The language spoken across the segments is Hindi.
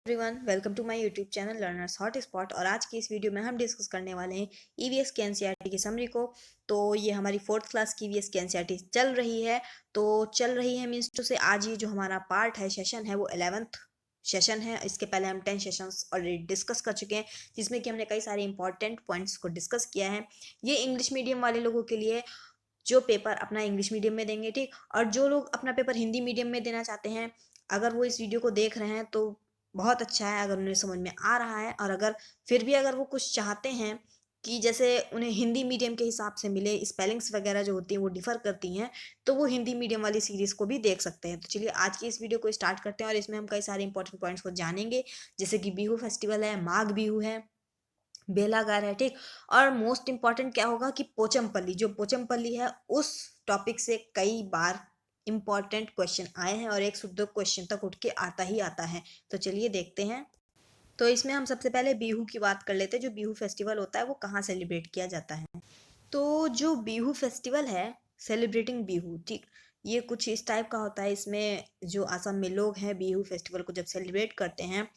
Everyone, welcome to my YouTube channel learners hot spot. और आज की इस वीडियो में हम डिस्कस करने वाले हैं ईवीएस के एनसीईआरटी की समरी को। तो ये हमारी फोर्थ क्लास की ईवीएस के एनसीईआरटी चल रही है। मीन्स टू से आज ये जो हमारा पार्ट है, सेशन है, वो 11th सेशन है। इसके पहले हम 10 सेशंस ऑलरेडी डिस्कस कर चुके हैं, जिसमें कि हमने कई सारे इंपॉर्टेंट पॉइंट्स को डिस्कस किया है। ये इंग्लिश मीडियम वाले लोगों के लिए जो पेपर अपना इंग्लिश मीडियम में देंगे, ठीक। और जो लोग अपना पेपर हिंदी मीडियम में देना चाहते हैं, अगर वो इस वीडियो को देख रहे हैं तो बहुत अच्छा है, अगर उन्हें समझ में आ रहा है। और अगर फिर भी अगर वो कुछ चाहते हैं कि जैसे उन्हें हिंदी मीडियम के हिसाब से मिले, स्पेलिंग्स वगैरह जो होती हैं वो डिफ़र करती हैं, तो वो हिंदी मीडियम वाली सीरीज़ को भी देख सकते हैं। तो चलिए आज की इस वीडियो को स्टार्ट करते हैं और इसमें हम कई सारे इंपॉर्टेंट पॉइंट्स को जानेंगे, जैसे कि बिहू फेस्टिवल है, माघ बिहू है, बेलागार है, ठीक। और मोस्ट इम्पॉर्टेंट क्या होगा कि पोचमपल्ली, जो पोचमपल्ली है, उस टॉपिक से कई बार इंपॉर्टेंट क्वेश्चन आए हैं और 102 क्वेश्चन तक उठ के आता ही आता है। तो चलिए देखते हैं। तो इसमें हम सबसे पहले बिहू की बात कर लेते हैं। जो बिहू फेस्टिवल होता है वो कहाँ सेलिब्रेट किया जाता है। तो जो बिहू फेस्टिवल है, सेलिब्रेटिंग बिहू, ठीक, ये कुछ इस टाइप का होता है। इसमें जो असम में लोग हैं, बिहू फेस्टिवल को जब सेलिब्रेट करते हैं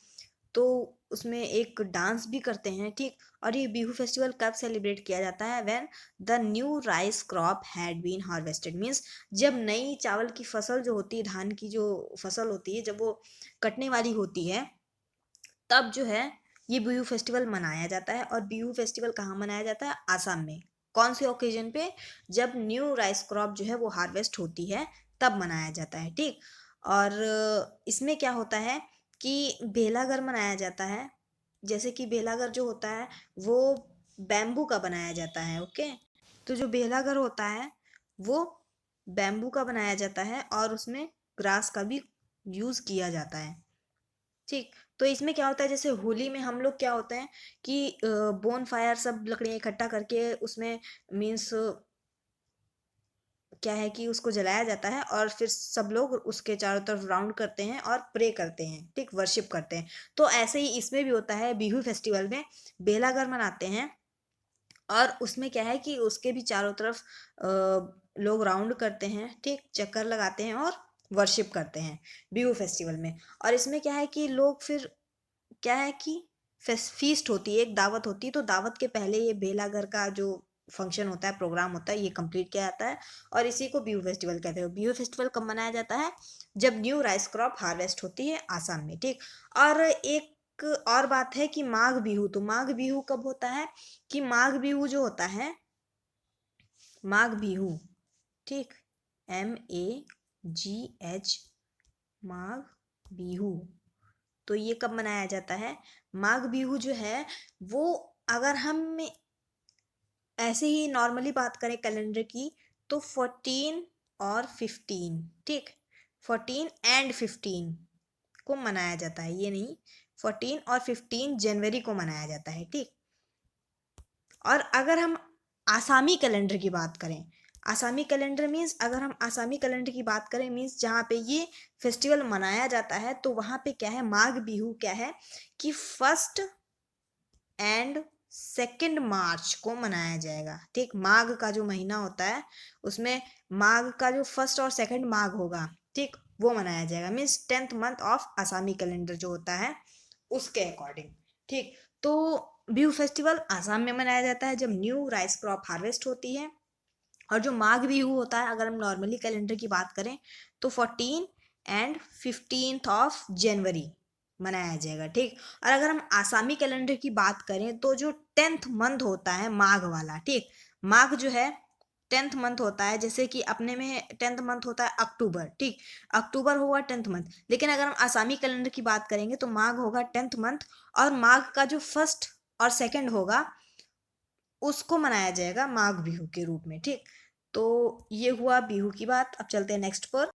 तो उसमें एक डांस भी करते हैं, ठीक। और ये बिहू फेस्टिवल कब सेलिब्रेट किया जाता है? When the new rice crop had been harvested, means जब नई चावल की फसल जो होती है, धान की जो फसल होती है, जब वो कटने वाली होती है, तब जो है ये बिहू फेस्टिवल मनाया जाता है। और बिहू फेस्टिवल कहाँ मनाया जाता है? आसाम में। कौन से ओकेजन पे? जब न्यू राइस क्रॉप जो है वो हार्वेस्ट होती है, तब मनाया जाता है, ठीक। और इसमें क्या होता है कि बेलागर मनाया जाता है। जैसे कि बेलागर जो होता है वो बैम्बू का बनाया जाता है, ओके। तो जो बेलागर होता है वो बैम्बू का बनाया जाता है और उसमें ग्रास का भी यूज़ किया जाता है, ठीक। तो इसमें क्या होता है, जैसे होली में हम लोग क्या होता है कि बोन फायर, सब लकड़ियाँ इकट्ठा करके उसमें मीन्स क्या है कि उसको जलाया जाता है और फिर सब लोग उसके चारों तरफ राउंड करते हैं और प्रे करते हैं, ठीक, वर्शिप करते हैं। तो ऐसे ही इसमें भी होता है, बिहू फेस्टिवल में बेलागर मनाते हैं और उसमें क्या है कि उसके भी चारों तरफ लोग राउंड करते हैं, ठीक, चक्कर लगाते हैं और वर्शिप करते हैं बिहू फेस्टिवल में। और इसमें क्या है कि लोग फिर क्या है कि फीस्ट होती है, एक दावत होती है। तो दावत के पहले ये बेलागर का जो फंक्शन होता है, प्रोग्राम होता है, ये कंप्लीट किया जाता है और इसी को बिहू फेस्टिवल कहते हैं। बिहू फेस्टिवल कब मनाया जाता है? जब न्यू राइस क्रॉप हार्वेस्ट होती है आसाम में, ठीक। और एक और बात है कि माघ बिहू, तो माघ बिहू कब होता है कि माघ बिहू जो होता है, माघ बिहू, ठीक, MAGH, माघ बिहू, तो ये कब मनाया जाता है? माघ बिहू जो है वो, अगर हम ऐसे ही नॉर्मली बात करें कैलेंडर की, तो 14 और 15, ठीक, 14 एंड 15 को मनाया जाता है, ये नहीं, 14 और 15 जनवरी को मनाया जाता है, ठीक। और अगर हम आसामी कैलेंडर की बात करें, आसामी कैलेंडर मीन्स, अगर हम आसामी कैलेंडर की बात करें मीन्स जहाँ पे ये फेस्टिवल मनाया जाता है, तो वहाँ पे क्या है, माघ बिहू क्या है कि 1 एंड 2 मार्च को मनाया जाएगा, ठीक। माघ का जो महीना होता है उसमें माघ का जो 1 और 2 माघ होगा, ठीक, वो मनाया जाएगा। Means 10th month of Asami calendar जो होता है उसके अकॉर्डिंग, ठीक। तो बिहू फेस्टिवल आसाम में मनाया जाता है जब न्यू राइस क्रॉप हार्वेस्ट होती है। और जो माघ बिहू होता है, अगर हम नॉर्मली कैलेंडर की बात करें, तो 14 एंड 15th ऑफ जनवरी मनाया जाएगा, ठीक। और अगर हम आसामी कैलेंडर की बात करें तो जो 10th मंथ होता है माघ वाला, ठीक, माघ जो है 10th मंथ होता है। जैसे कि अपने में 10th मंथ होता है अक्टूबर, ठीक, अक्टूबर होगा 10th मंथ। लेकिन अगर हम आसामी कैलेंडर की बात करेंगे तो माघ होगा 10th मंथ, और माघ का जो 1 और 2 होगा उसको मनाया जाएगा माघ बिहू के रूप में, ठीक। तो ये हुआ बिहू की बात। अब चलते हैं नेक्स्ट पर।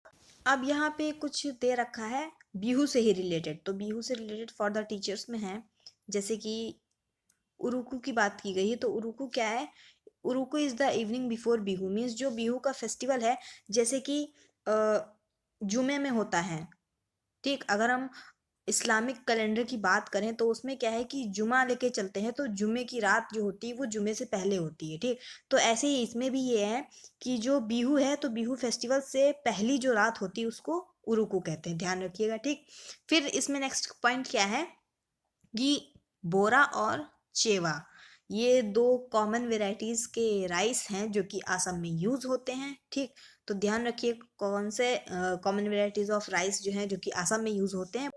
अब यहाँ पे कुछ दे रखा है बिहू से ही रिलेटेड, तो बिहू से रिलेटेड फॉर द टीचर्स में है, जैसे कि उरुकू की बात की गई है। तो उरुकू क्या है? Uruka is the evening before Bihu, means जो बिहू का फेस्टिवल है, जैसे कि जुमे में होता है, ठीक। अगर हम इस्लामिक कैलेंडर की बात करें तो उसमें क्या है कि जुमा लेके चलते हैं, तो जुमे की रात जो होती है वो जुमे से पहले होती है, ठीक। तो ऐसे ही इसमें भी ये है कि जो बिहू है, तो बिहू फेस्टिवल से पहली जो रात होती है उसको उरुकू कहते हैं, ध्यान रखिएगा, ठीक। फिर इसमें नेक्स्ट पॉइंट क्या है कि बोरा और चेवा, ये दो कॉमन वेराइटीज़ के राइस हैं जो कि असम में यूज़ होते हैं, ठीक। तो ध्यान रखिए कौन से कॉमन वेराइटीज़ ऑफ राइस जो हैं जो कि असम में यूज़ होते हैं।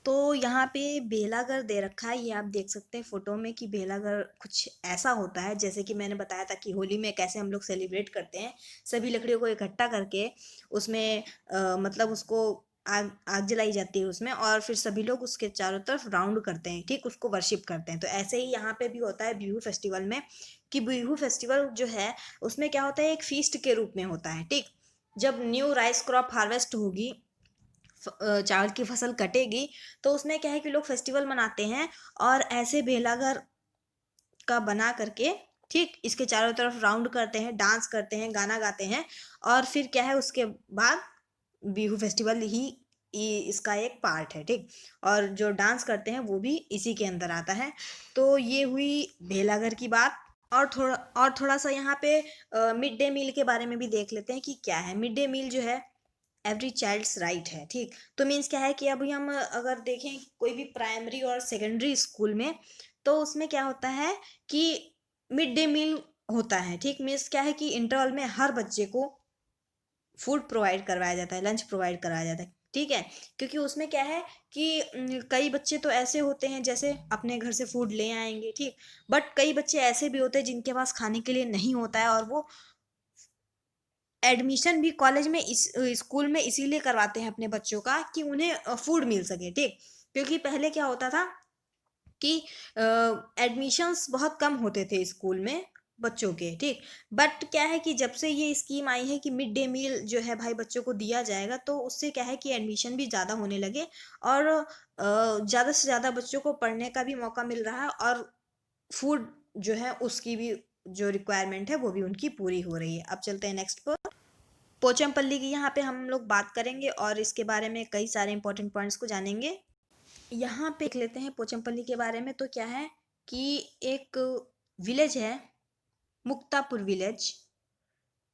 तो यहाँ पे बेलागर दे रखा है, ये आप देख सकते हैं फोटो में कि बेलागर कुछ ऐसा होता है जैसे कि मैंने बताया था कि होली में कैसे हम लोग सेलिब्रेट करते हैं, सभी लकड़ियों को इकट्ठा करके उसमें मतलब उसको आग आग जलाई जाती है उसमें, और फिर सभी लोग उसके चारों तरफ राउंड करते हैं, ठीक, उसको वर्शिप करते हैं। तो ऐसे ही यहाँ पे भी होता है बिहू फेस्टिवल में, कि बिहू फेस्टिवल जो है उसमें क्या होता है, एक फीस्ट के रूप में होता है, ठीक। जब न्यू राइस क्रॉप हार्वेस्ट होगी, चावल की फसल कटेगी, तो उसमें क्या है कि लोग फेस्टिवल मनाते हैं और ऐसे भेलाघर का बना करके, ठीक, इसके चारों तरफ राउंड करते हैं, डांस करते हैं, गाना गाते हैं, और फिर क्या है उसके बाद बिहू फेस्टिवल ही इसका एक पार्ट है, ठीक। और जो डांस करते हैं वो भी इसी के अंदर आता है। तो ये हुई भेलाघर की बात। और थोड़ा सा यहाँ पे मिड डे मील के बारे में भी देख लेते हैं कि क्या है मिड डे मील जो है, एवरी चाइल्ड्स राइट है, ठीक। तो मीन्स क्या है कि अभी हम अगर देखें कोई भी प्राइमरी और सेकेंडरी स्कूल में, तो उसमें क्या होता है कि मिड डे मील होता है, ठीक। मीन्स क्या है कि इंटरवल में हर बच्चे को फूड प्रोवाइड करवाया जाता है, लंच प्रोवाइड कराया जाता है, ठीक है। क्योंकि उसमें क्या है कि कई बच्चे तो ऐसे होते हैं जैसे अपने घर से फूड ले आएंगे, ठीक। बट कई बच्चे ऐसे भी होते हैं जिनके पास खाने के लिए नहीं होता है, और वो एडमिशन भी कॉलेज में इस स्कूल में इसीलिए करवाते हैं अपने बच्चों का कि उन्हें फूड मिल सके, ठीक। क्योंकि पहले क्या होता था कि एडमिशन्स बहुत कम होते थे स्कूल में बच्चों के, ठीक। बट क्या है कि जब से ये स्कीम आई है कि मिड डे मील जो है भाई बच्चों को दिया जाएगा, तो उससे क्या है कि एडमिशन भी ज़्यादा होने लगे, और ज़्यादा से ज़्यादा बच्चों को पढ़ने का भी मौका मिल रहा है, और फूड जो है उसकी भी जो रिक्वायरमेंट है वो भी उनकी पूरी हो रही है। अब चलते हैं नेक्स्ट पर। पोचमपल्ली की यहाँ पे हम लोग बात करेंगे और इसके बारे में कई सारे इंपॉर्टेंट पॉइंट्स को जानेंगे। यहाँ पे देख लेते हैं पोचमपल्ली के बारे में। तो क्या है कि एक विलेज है, Muktapur village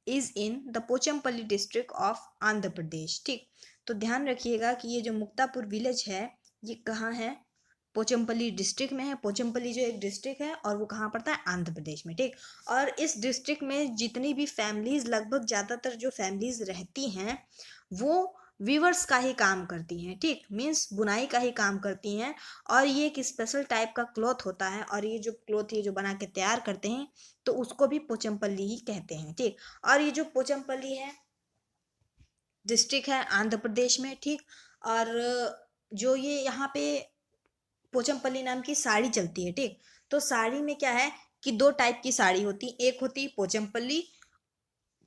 is in the Pochampally district of Andhra Pradesh, ठीक। तो ध्यान रखिएगा कि ये जो मुक्तापुर विलेज है ये कहाँ है, पोचमपल्ली डिस्ट्रिक्ट में है। पोचमपल्ली जो एक डिस्ट्रिक्ट है और वो कहाँ पड़ता है, आंध्र प्रदेश में, ठीक। और इस डिस्ट्रिक्ट में जितनी भी फैमिलीज, लगभग ज़्यादातर जो फैमिलीज रहती हैं वो वीवर्स का ही काम करती हैं, ठीक। मीन्स बुनाई का ही काम करती हैं। और ये एक स्पेशल टाइप का क्लॉथ होता है, और ये जो क्लॉथ ये जो बना के तैयार करते हैं तो उसको भी पोचमपल्ली ही कहते हैं, ठीक। और ये जो पोचमपल्ली है डिस्ट्रिक्ट है आंध्र प्रदेश में, ठीक। और जो ये यहाँ पे पोचमपल्ली नाम की साड़ी चलती है, ठीक। तो साड़ी में क्या है कि दो टाइप की साड़ी होती, एक होती पोचमपल्ली,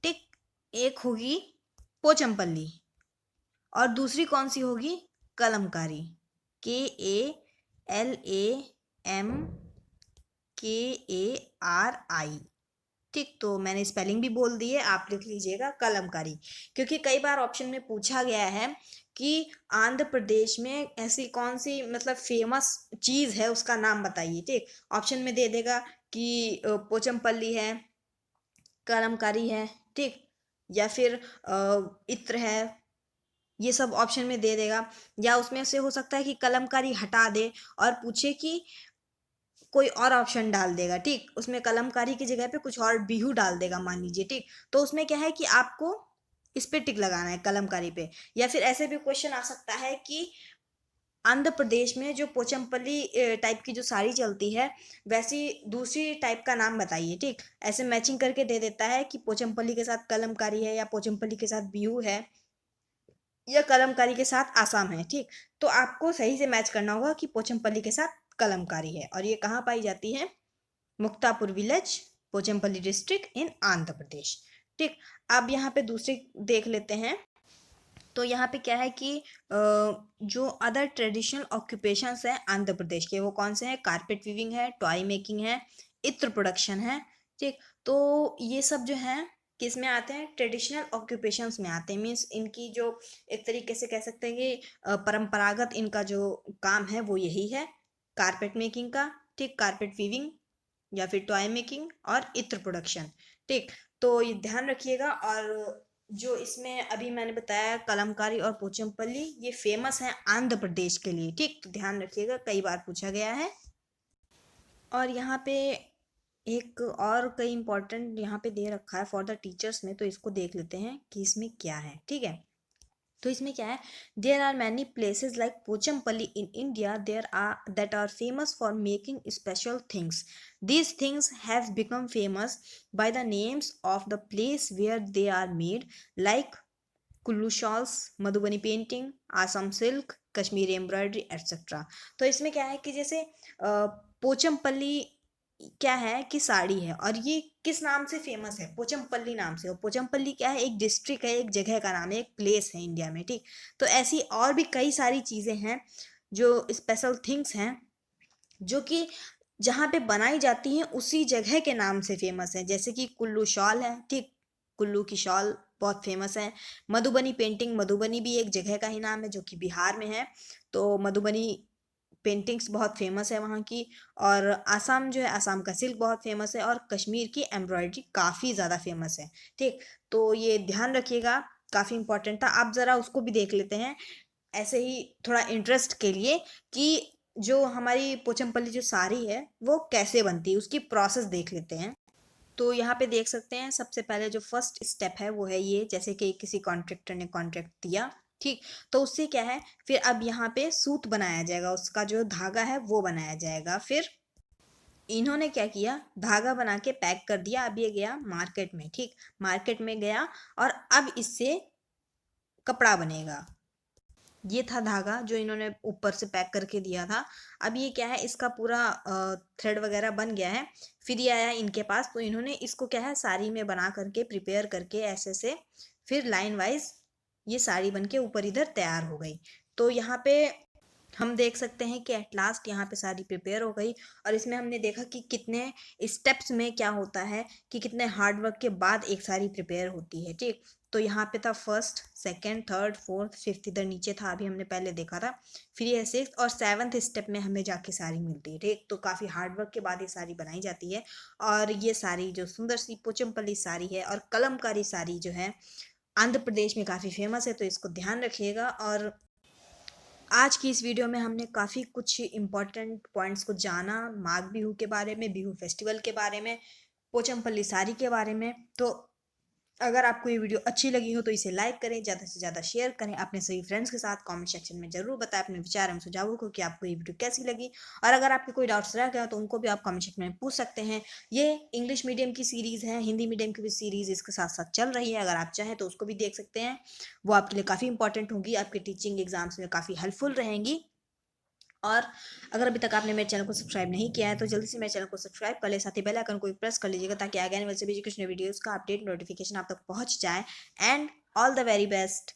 ठीक, एक होगी पोचमपल्ली, और दूसरी कौन सी होगी, कलमकारी, KALAMKARI, ठीक। तो मैंने स्पेलिंग भी बोल दी है, आप लिख लीजिएगा कलमकारी। क्योंकि कई बार ऑप्शन में पूछा गया है कि आंध्र प्रदेश में ऐसी कौन सी मतलब फेमस चीज़ है उसका नाम बताइए, ठीक। ऑप्शन में दे देगा कि पोचमपल्ली है, कलमकारी है, ठीक, या फिर इत्र है, ये सब ऑप्शन में दे देगा। या उसमें से हो सकता है कि कलमकारी हटा दे और पूछे कि कोई और ऑप्शन डाल देगा, ठीक। उसमें कलमकारी की जगह पे कुछ और बिहू डाल देगा मान लीजिए, ठीक। तो उसमें क्या है कि आपको इस पे टिक लगाना है, कलमकारी पे। या फिर ऐसे भी क्वेश्चन आ सकता है कि आंध्र प्रदेश में जो पोचमपल्ली टाइप की जो साड़ी चलती है वैसी दूसरी टाइप का नाम बताइए, ठीक। ऐसे मैचिंग करके दे देता है कि पोचमपल्ली के साथ कलमकारी है, या पोचमपल्ली के साथ बिहू है, या कलमकारी के साथ आसाम है, ठीक। तो आपको सही से मैच करना होगा कि पोचमपल्ली के साथ कलमकारी है, और ये कहाँ पाई जाती है, Muktapur village, Pochampally district in Andhra Pradesh, ठीक। अब यहाँ पे दूसरी देख लेते हैं। तो यहाँ पे क्या है कि जो अदर ट्रेडिशनल ऑक्यूपेशंस हैं आंध्र प्रदेश के, वो कौन से हैं, कारपेट वीविंग है, टॉय मेकिंग है, इत्र प्रोडक्शन है, ठीक। तो ये सब जो हैं किस में आते हैं, ट्रेडिशनल ऑक्यूपेशंस में आते हैं। मीन्स इनकी जो एक तरीके से कह सकते हैं कि परंपरागत इनका जो काम है वो यही है, कारपेट मेकिंग का, ठीक, कारपेट वीविंग, या फिर टॉय मेकिंग और इत्र प्रोडक्शन, ठीक। तो ये ध्यान रखिएगा। और जो इसमें अभी मैंने बताया कलमकारी और पोचमपल्ली, ये फेमस है आंध्र प्रदेश के लिए। ठीक, तो ध्यान रखिएगा, कई बार पूछा गया है। और यहाँ पे एक और कई इंपॉर्टेंट यहाँ पे दे रखा है फॉर द टीचर्स में, तो इसको देख लेते हैं कि इसमें क्या है। ठीक है, तो इसमें क्या है, there are many places like Pochampally in India there are that are famous for making special things. These things have become famous by the names of the place where they are made, like Kullu shawls, Madhubani painting, Assam silk, Kashmiri embroidery etcetera. तो इसमें क्या है कि जैसे पोचमपल्ली क्या है कि साड़ी है, और ये किस नाम से फेमस है, पोचमपल्ली नाम से। और पोचमपल्ली क्या है, एक डिस्ट्रिक्ट है, एक जगह का नाम है, एक प्लेस है इंडिया में। ठीक, तो ऐसी और भी कई सारी चीज़ें हैं जो स्पेशल थिंग्स हैं, जो कि जहाँ पे बनाई जाती हैं उसी जगह के नाम से फेमस है। जैसे कि कुल्लू शॉल है, ठीक, कुल्लू की शॉल बहुत फेमस है। मधुबनी पेंटिंग, मधुबनी भी एक जगह का ही नाम है जो कि बिहार में है, तो मधुबनी पेंटिंग्स बहुत फेमस है वहाँ की। और आसाम जो है, आसाम का सिल्क बहुत फेमस है, और कश्मीर की एम्ब्रॉयडरी काफ़ी ज़्यादा फेमस है। ठीक, तो ये ध्यान रखिएगा, काफ़ी इंपॉर्टेंट था। आप ज़रा उसको भी देख लेते हैं ऐसे ही थोड़ा इंटरेस्ट के लिए, कि जो हमारी पोचमपल्ली जो साड़ी है वो कैसे बनती है, उसकी प्रोसेस देख लेते हैं। तो यहाँ पे देख सकते हैं, सबसे पहले जो फर्स्ट स्टेप है वो है ये, जैसे कि किसी कॉन्ट्रैक्टर ने कॉन्ट्रैक्ट दिया, ठीक, तो उससे क्या है, फिर अब यहाँ पे सूत बनाया जाएगा, उसका जो धागा है वो बनाया जाएगा। फिर इन्होंने क्या किया, धागा बना के पैक कर दिया, अब ये गया मार्केट में। ठीक, मार्केट में गया और अब इससे कपड़ा बनेगा। ये था धागा जो इन्होंने ऊपर से पैक करके दिया था। अब ये क्या है, इसका पूरा थ्रेड वगैरह बन गया है। फिर ये आया इनके पास, तो इन्होंने इसको क्या है, साड़ी में बना करके प्रिपेयर करके ऐसे से, फिर लाइन वाइज ये साड़ी बन के ऊपर इधर तैयार हो गई। तो यहाँ पे हम देख सकते हैं कि एट लास्ट यहाँ पे सारी प्रिपेयर हो गई। और इसमें हमने देखा कि कितने स्टेप्स में क्या होता है, कि कितने हार्ड वर्क के बाद एक साड़ी प्रिपेयर होती है। ठीक, तो यहाँ पे था first, second, third, fourth, fifth, इधर नीचे था, अभी हमने पहले देखा था। फिर ये सिक्स और सेवन्थ स्टेप में हमें जाके साड़ी मिलती है। ठीक, तो काफ़ी हार्ड वर्क के बाद ये साड़ी बनाई जाती है। और ये साड़ी जो सुंदर सी पोचमपल्ली साड़ी है और कलमकारी साड़ी जो है, आंध्र प्रदेश में काफ़ी फेमस है, तो इसको ध्यान रखिएगा। और आज की इस वीडियो में हमने काफ़ी कुछ इम्पोर्टेंट पॉइंट्स को जाना, माघ बिहू के बारे में, बिहू फेस्टिवल के बारे में, पोचमपल्ली साड़ी के बारे में। तो अगर आपको ये वीडियो अच्छी लगी हो तो इसे लाइक करें, ज़्यादा से ज़्यादा शेयर करें अपने सभी फ्रेंड्स के साथ। कमेंट सेक्शन में ज़रूर बताएं अपने विचार एवं सुझावों को कि आपको ये वीडियो कैसी लगी। और अगर आपके कोई डाउट्स रह गया तो उनको भी आप कमेंट सेक्शन में पूछ सकते हैं। ये इंग्लिश मीडियम की सीरीज़ है, हिंदी मीडियम की भी सीरीज़ इसके साथ साथ चल रही है, अगर आप चाहें तो उसको भी देख सकते हैं। वो आपके लिए काफ़ी इंपॉर्टेंट होंगी, आपके टीचिंग एग्जाम्स में काफ़ी हेल्पफुल रहेंगी। और अगर अभी तक आपने मेरे चैनल को सब्सक्राइब नहीं किया है तो जल्दी से मेरे चैनल को सब्सक्राइब कर ले, साथ ही बेल आइकन को प्रेस कर लीजिएगा, ताकि आगे आने वाले सभी एजुकेशनल वीडियोस का अपडेट नोटिफिकेशन आप तक पहुंच जाए। And all the very best.